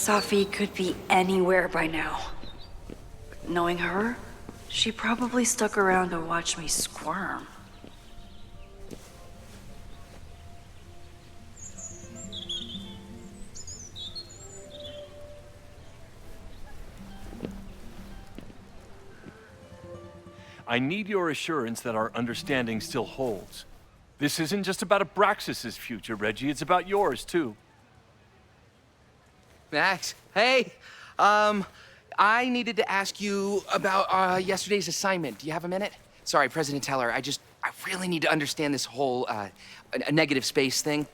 Safi could be anywhere by now. Knowing her, she probably stuck around to watch me squirm. I need your assurance that our understanding still holds. This isn't just about Abraxas's future, Reggie. It's about yours, too. Max, hey. I needed to ask you about yesterday's assignment. Do you have a minute? Sorry, President Teller, I really need to understand this whole a negative space thing.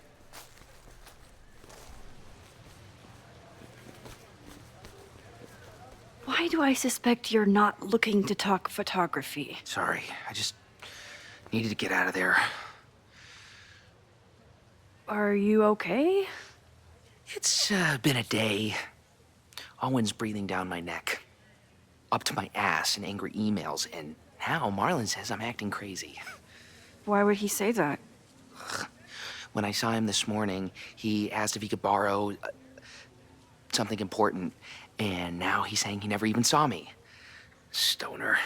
Why do I suspect you're not looking to talk photography? Sorry, I just needed to get out of there. Are you okay? It's been a day. Owen's breathing down my neck, up to my ass in angry emails, and now Marlon says I'm acting crazy. Why would he say that? When I saw him this morning, he asked if he could borrow something important, and now he's saying he never even saw me. Stoner.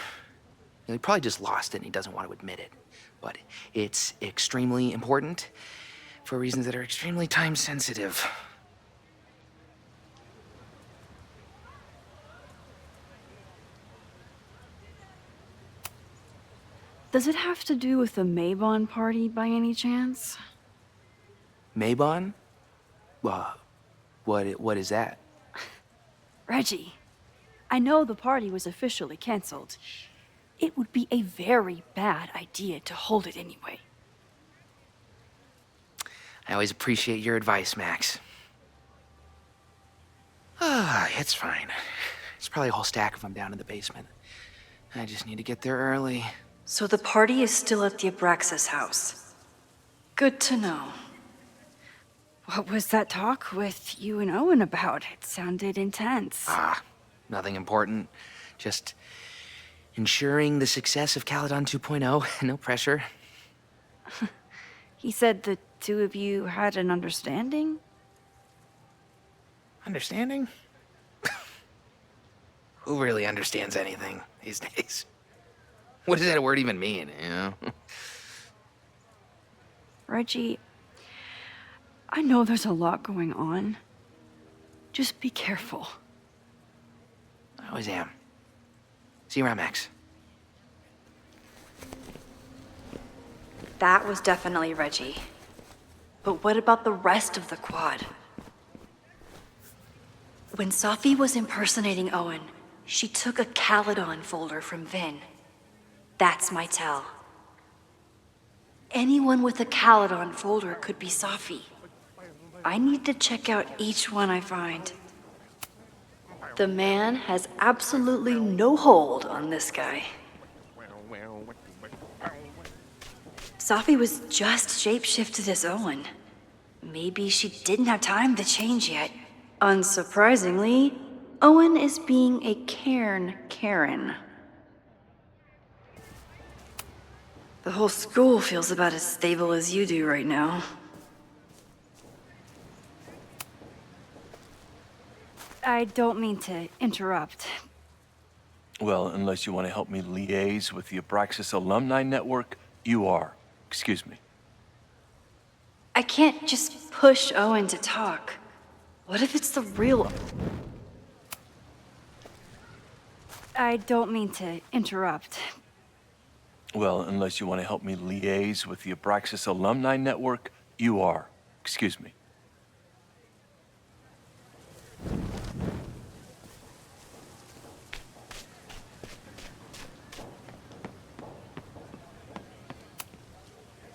He probably just lost it and he doesn't want to admit it. But it's extremely important for reasons that are extremely time sensitive. Does it have to do with the Maybon party by any chance? Maybon? What is that? Reggie, I know the party was officially canceled. It would be a very bad idea to hold it anyway. I always appreciate your advice, Max. It's fine. It's probably a whole stack if I'm down in the basement. I just need to get there early. So the party is still at the Abraxas house. Good to know. What was that talk with you and Owen about? It sounded intense. Nothing important. Just ensuring the success of Caledon 2.0. No pressure. He said the two of you had an understanding? Understanding? Who really understands anything these days? What does that word even mean, you know? Reggie, I know there's a lot going on. Just be careful. I always am. See you around, Max. That was definitely Reggie. But what about the rest of the quad? When Safi was impersonating Owen, she took a Caledon folder from Vin. That's my tell. Anyone with a Caledon folder could be Safi. I need to check out each one I find. The man has absolutely no hold on this guy. Safi was just shapeshifted as Owen. Maybe she didn't have time to change yet. Unsurprisingly, Owen is being a Cairn Karen. The whole school feels about as stable as you do right now. I don't mean to interrupt. Well, unless you want to help me liaise with the Abraxas alumni network, you are. Excuse me. I can't just push Owen to talk. What if it's the real... I don't mean to interrupt. Well, unless you want to help me liaise with the Abraxas alumni network, you are. Excuse me.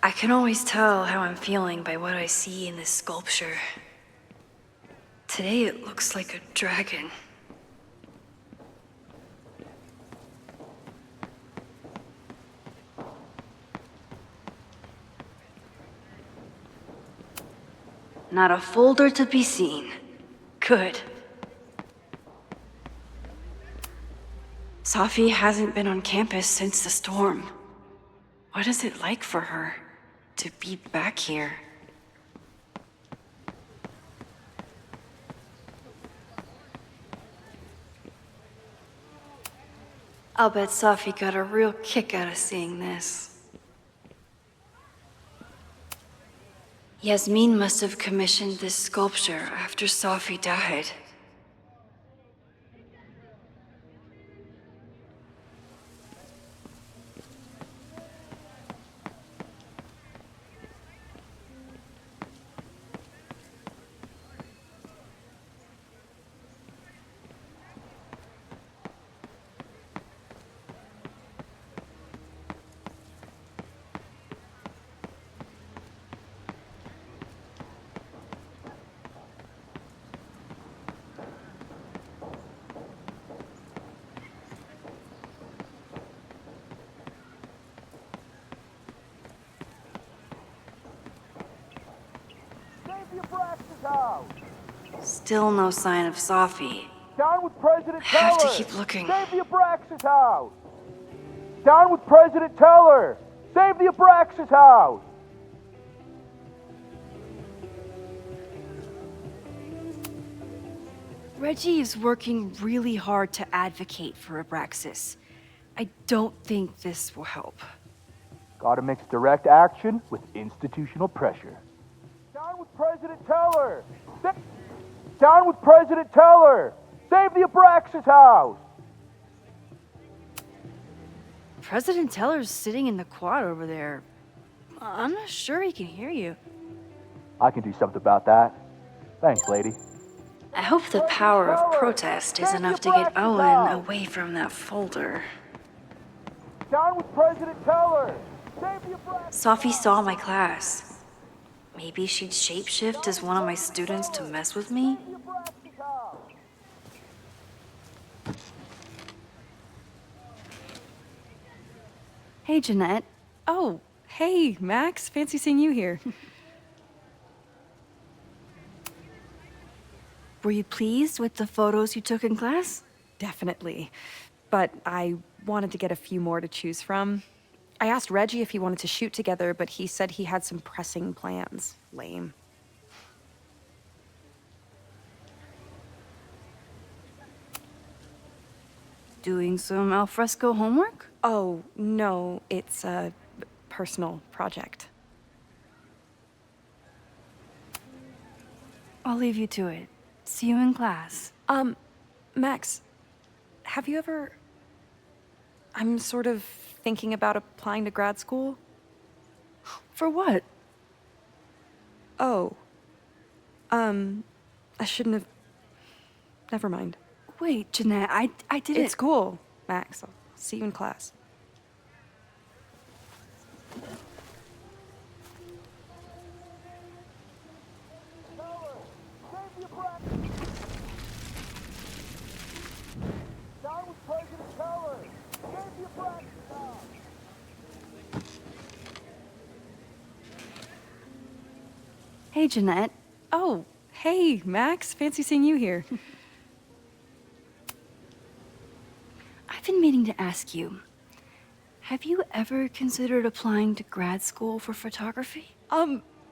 I can always tell how I'm feeling by what I see in this sculpture. Today it looks like a dragon. Not a folder to be seen. Good. Safi hasn't been on campus since the storm. What is it like for her to be back here? I'll bet Safi got a real kick out of seeing this. Yasmin must have commissioned this sculpture after Safi died. Still no sign of Safi. Down with President Teller! Have to keep looking. Save the Abraxas house! Down with President Teller! Save the Abraxas house! Reggie is working really hard to advocate for Abraxas. I don't think this will help. Gotta mix direct action with institutional pressure. Down with President Teller! Down with President Teller! Save the Abraxas house! President Teller's sitting in the quad over there. I'm not sure he can hear you. I can do something about that. Thanks, lady. I hope the power of protest is enough to get Owen away from that folder. Down with President Teller! Save the Abraxas! Safi saw my class. Maybe she'd shapeshift as one of my students to mess with me? Hey, Jeanette. Oh, hey, Max. Fancy seeing you here. Were you pleased with the photos you took in class? Definitely. But I wanted to get a few more to choose from. I asked Reggie if he wanted to shoot together, but he said he had some pressing plans. Lame. Doing some alfresco homework? Oh, no, it's a personal project. I'll leave you to it. See you in class. Max, have you ever... I'm sort of thinking about applying to grad school. For what? Oh. I shouldn't have... Never mind. Wait, Jeanette, I didn't... It's cool, Max. I'll see you in class. Down with President Teller! Save the Abraxas house! Hey, Jeanette. Oh, hey, Max. Fancy seeing you here. I've been meaning to ask you, have you ever considered applying to grad school for photography?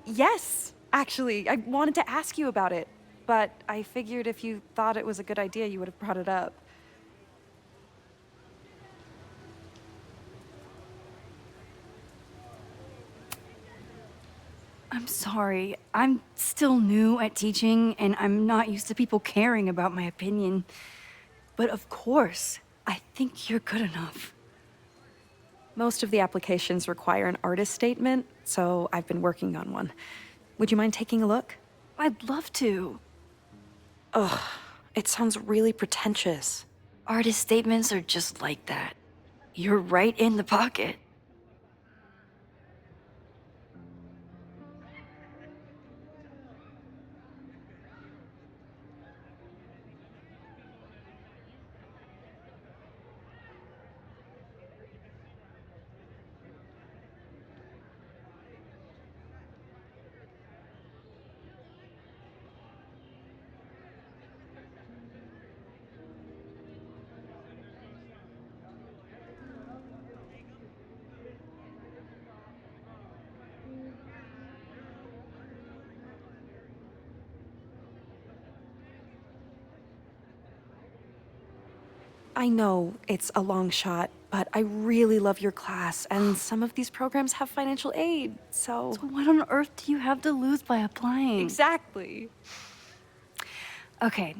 Yes, actually. I wanted to ask you about it, but I figured if you thought it was a good idea, you would have brought it up. I'm sorry. I'm still new at teaching, and I'm not used to people caring about my opinion. But of course, I think you're good enough. Most of the applications require an artist statement, so I've been working on one. Would you mind taking a look? I'd love to. Ugh, it sounds really pretentious. Artist statements are just like that. You're right in the pocket. I know it's a long shot, but I really love your class, and some of these programs have financial aid, so... So what on earth do you have to lose by applying? Exactly. Okay,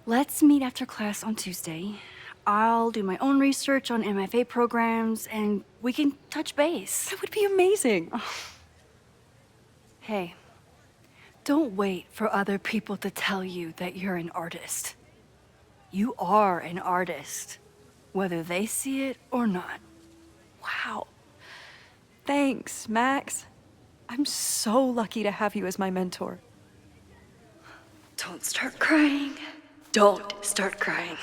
let's meet after class on Tuesday. I'll do my own research on MFA programs, and we can touch base. That would be amazing. Hey, don't wait for other people to tell you that you're an artist. You are an artist, whether they see it or not. Wow. Thanks, Max. I'm so lucky to have you as my mentor. Don't start crying. Don't start crying.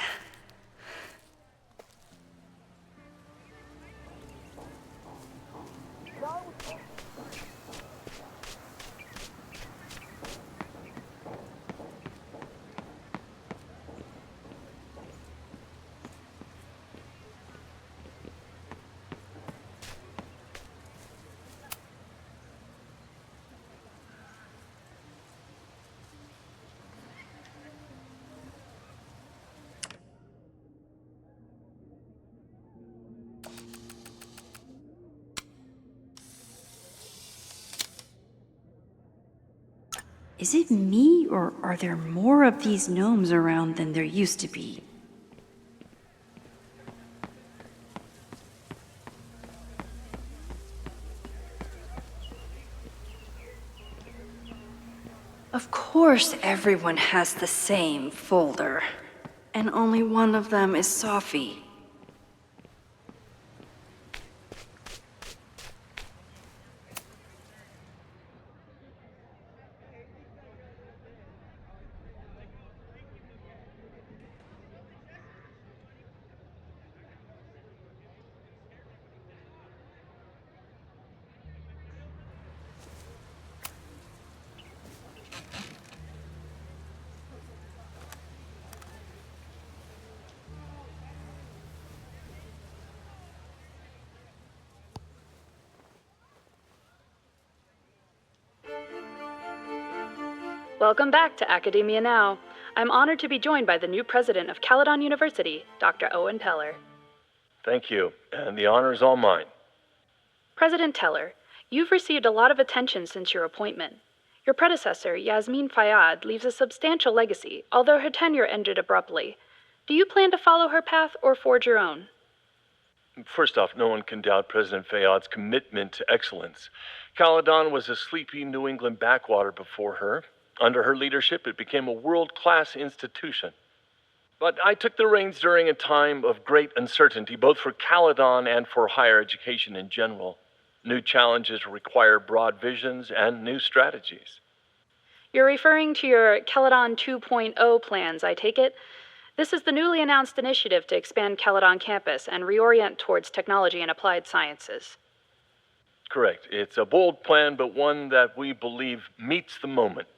Is it me, or are there more of these gnomes around than there used to be? Of course everyone has the same folder, and only one of them is Safi. Welcome back to Academia Now. I'm honored to be joined by the new president of Caledon-University, Dr. Owen Teller. Thank you, and the honor is all mine. President Teller, you've received a lot of attention since your appointment. Your predecessor, Yasmin Fayyad, leaves a substantial legacy, although her tenure ended abruptly. Do you plan to follow her path or forge your own? First off, no one can doubt President Fayyad's commitment to excellence. Caledon was a sleepy New England backwater before her. Under her leadership, it became a world-class institution. But I took the reins during a time of great uncertainty, both for Caledon and for higher education in general. New challenges require broad visions and new strategies. You're referring to your Caledon 2.0 plans, I take it? This is the newly announced initiative to expand Caledon campus and reorient towards technology and applied sciences. Correct. It's a bold plan, but one that we believe meets the moment.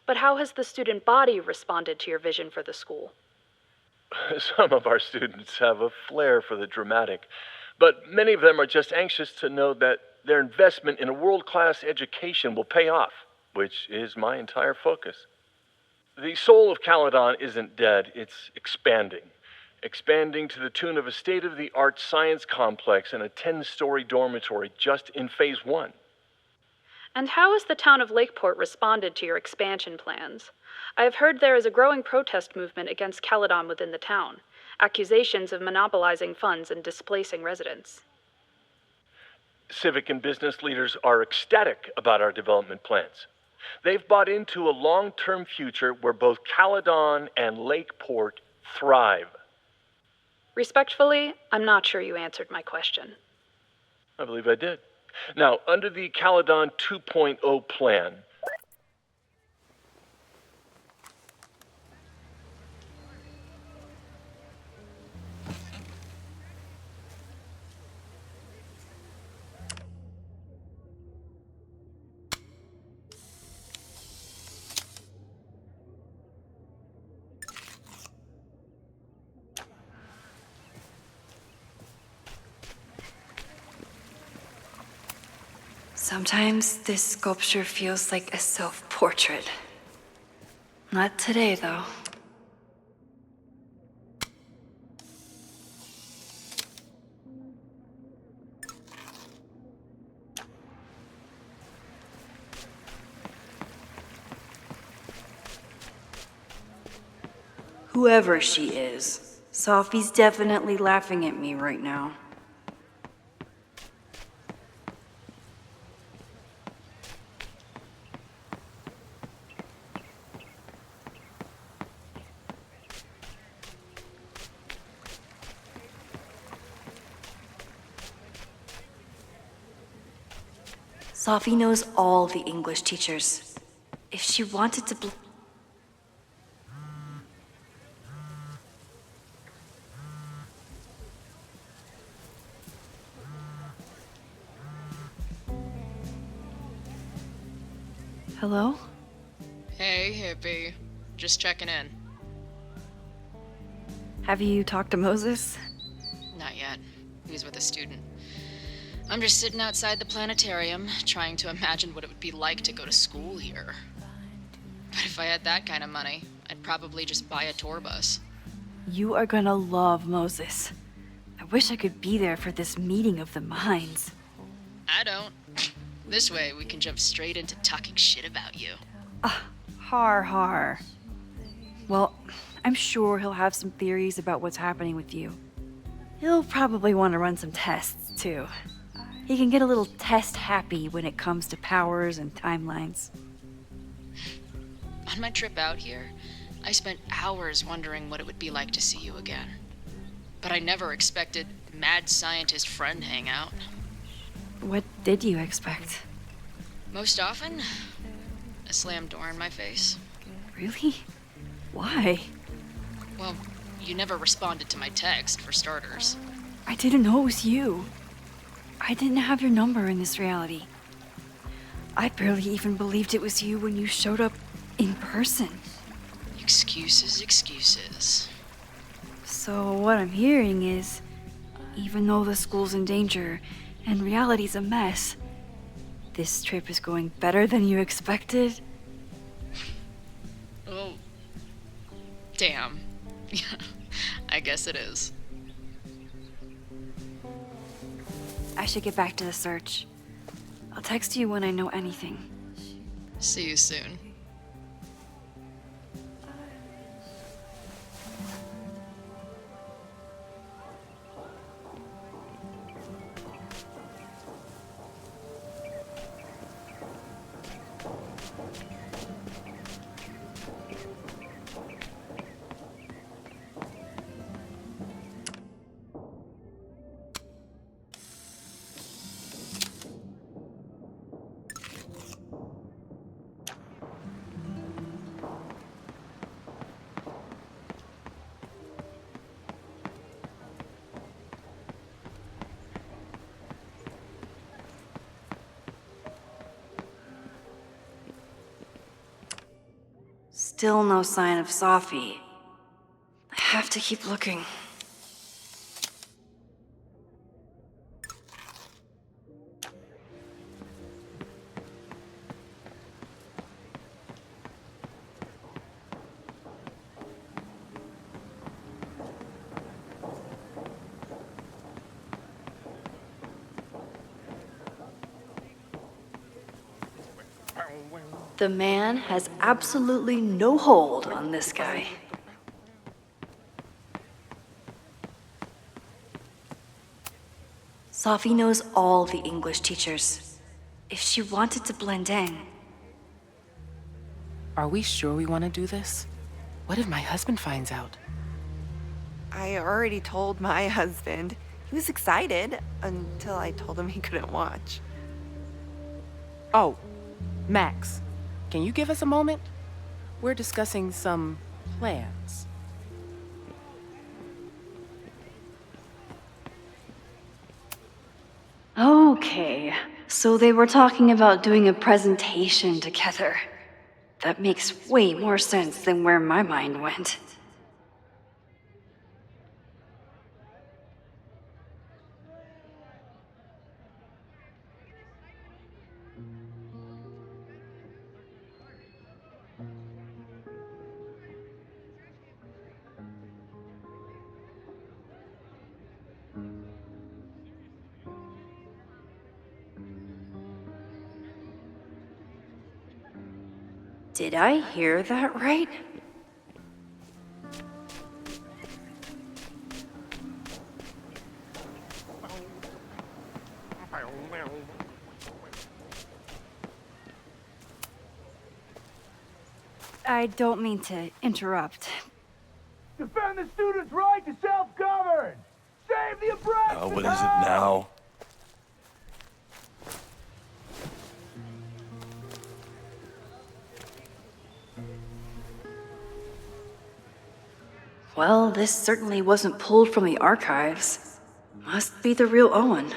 But how has the student body responded to your vision for the school? Some of our students have a flair for the dramatic, but many of them are just anxious to know that their investment in a world-class education will pay off, which is my entire focus. The soul of Caledon isn't dead, it's expanding. Expanding to the tune of a state-of-the-art science complex and a 10-story dormitory just in phase 1. And how has the town of Lakeport responded to your expansion plans? I have heard there is a growing protest movement against Caledon within the town, accusations of monopolizing funds and displacing residents. Civic and business leaders are ecstatic about our development plans. They've bought into a long-term future where both Caledon and Lakeport thrive. Respectfully, I'm not sure you answered my question. I believe I did. Now, under the Caledon 2.0 plan, Sometimes this sculpture feels like a self-portrait. Not today, though. Whoever she is, Safi's definitely laughing at me right now. Safi knows all the English teachers. If she wanted to Hello? Hey, hippie. Just checking in. Have you talked to Moses? Not yet. He was with a student. I'm just sitting outside the planetarium, trying to imagine what it would be like to go to school here. But if I had that kind of money, I'd probably just buy a tour bus. You are gonna love Moses. I wish I could be there for this meeting of the minds. I don't. This way, we can jump straight into talking shit about you. Har. Well, I'm sure he'll have some theories about what's happening with you. He'll probably want to run some tests, too. He can get a little test-happy when it comes to powers and timelines. On my trip out here, I spent hours wondering what it would be like to see you again. But I never expected mad scientist friend hangout. What did you expect? Most often, a slammed door in my face. Really? Why? Well, you never responded to my text, for starters. I didn't know it was you. I didn't have your number in this reality. I barely even believed it was you when you showed up in person. Excuses. So what I'm hearing is, even though the school's in danger and reality's a mess, this trip is going better than you expected? Oh. Damn. I guess it is. I should get back to the search. I'll text you when I know anything. See you soon. Still no sign of Safi. I have to keep looking. The man has absolutely no hold on this guy. Safi knows all the English teachers. If she wanted to blend in. Are we sure we want to do this? What if my husband finds out? I already told my husband. He was excited until I told him he couldn't watch. Oh, Max, can you give us a moment? We're discussing some plans. Okay, so they were talking about doing a presentation together. That makes way more sense than where my mind went. Did I hear that right? I don't mean to interrupt. Defend the students' right to self-govern! Save the oppressed! What is it now? Well, this certainly wasn't pulled from the archives. Must be the real Owen.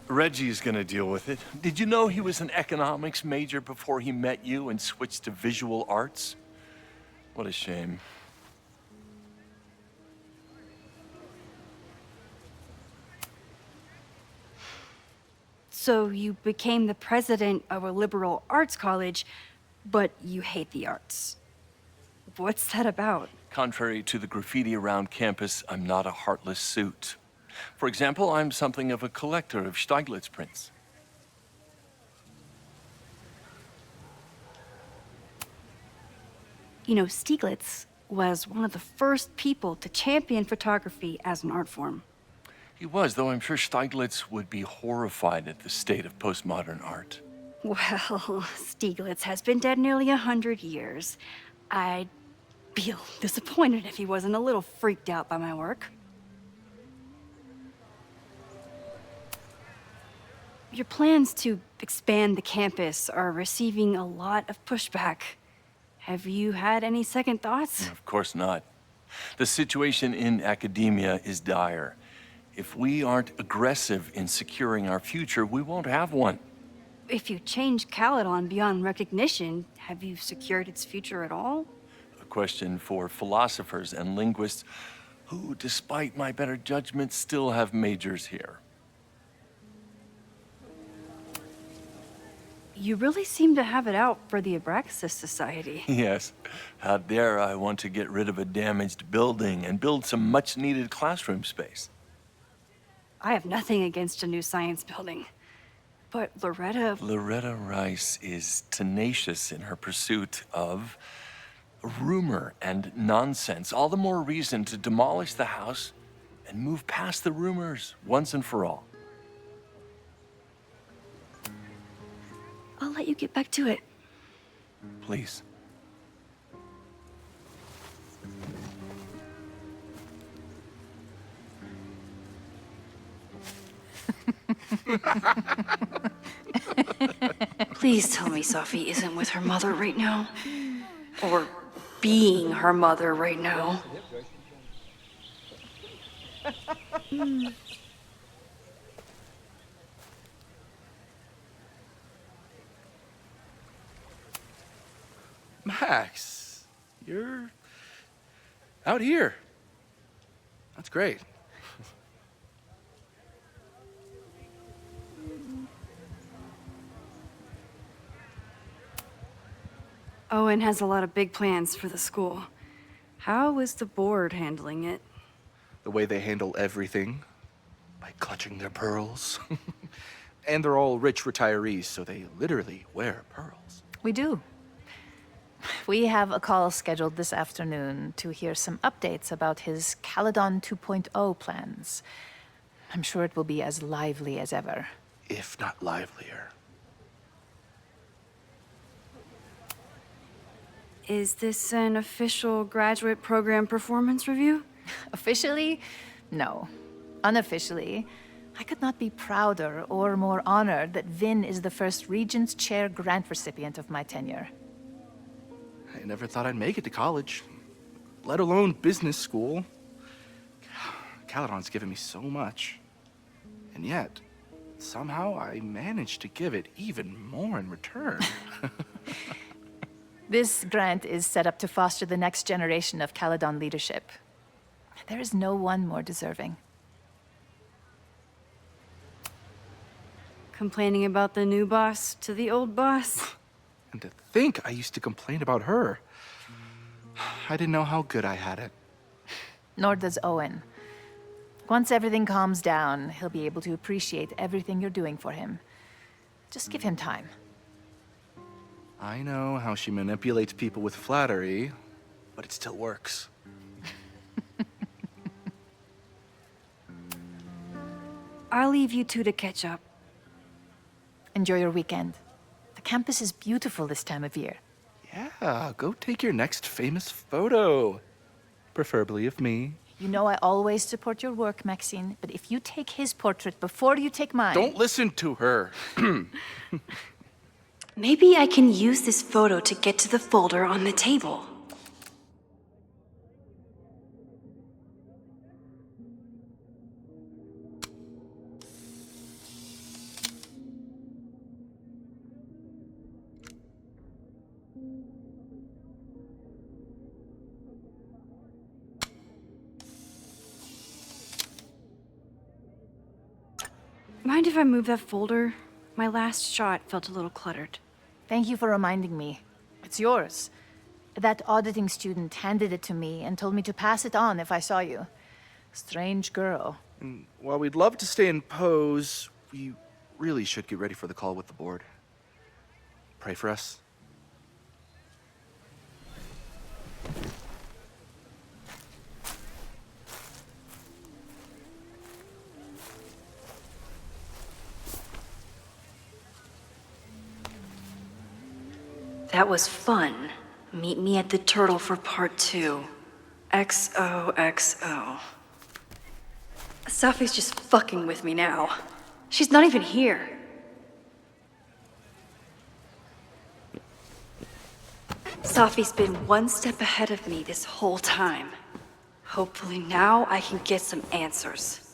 Reggie's gonna deal with it. Did you know he was an economics major before he met you and switched to visual arts? What a shame. So you became the president of a liberal arts college, but you hate the arts. What's that about? Contrary to the graffiti around campus, I'm not a heartless suit. For example, I'm something of a collector of Stieglitz prints. You know, Stieglitz was one of the first people to champion photography as an art form. He was, though I'm sure Stieglitz would be horrified at the state of postmodern art. Well, Stieglitz has been dead nearly 100 years. I'd feel disappointed if he wasn't a little freaked out by my work. Your plans to expand the campus are receiving a lot of pushback. Have you had any second thoughts? Of course not. The situation in academia is dire. If we aren't aggressive in securing our future, we won't have one. If you change Caledon beyond recognition, have you secured its future at all? A question for philosophers and linguists who, despite my better judgment, still have majors here. You really seem to have it out for the Abraxas Society. Yes. Out there, I want to get rid of a damaged building and build some much-needed classroom space. I have nothing against a new science building. But Loretta Rice is tenacious in her pursuit of rumor and nonsense. All the more reason to demolish the house and move past the rumors once and for all. I'll let you get back to it. Please. Please tell me Safi isn't with her mother right now. Or being her mother right now. Max, you're out here. That's great. Owen has a lot of big plans for the school. How is the board handling it? The way they handle everything, by clutching their pearls. And they're all rich retirees, so they literally wear pearls. We do. We have a call scheduled this afternoon to hear some updates about his Caledon 2.0 plans. I'm sure it will be as lively as ever. If not livelier. Is this an official graduate program performance review? Officially, no. Unofficially, I could not be prouder or more honored that Vin is the first Regents Chair grant recipient of my tenure. I never thought I'd make it to college, let alone business school. Caledon's given me so much. And yet, somehow I managed to give it even more in return. This grant is set up to foster the next generation of Caledon leadership. There is no one more deserving. Complaining about the new boss to the old boss? And to think I used to complain about her. I didn't know how good I had it. Nor does Owen. Once everything calms down, he'll be able to appreciate everything you're doing for him. Just give him time. I know how she manipulates people with flattery, but it still works. I'll leave you two to catch up. Enjoy your weekend. The campus is beautiful this time of year. Yeah, go take your next famous photo. Preferably of me. You know I always support your work, Maxine, but if you take his portrait before you take mine... Don't listen to her. Maybe I can use this photo to get to the folder on the table. Mind if I move that folder? My last shot felt a little cluttered. Thank you for reminding me. It's yours. That auditing student handed it to me and told me to pass it on if I saw you. Strange girl. And while we'd love to stay in pose, we really should get ready for the call with the board. Pray for us. That was fun. Meet me at the Turtle for part 2. XOXO. Safi's just fucking with me now. She's not even here. Safi's been one step ahead of me this whole time. Hopefully now I can get some answers.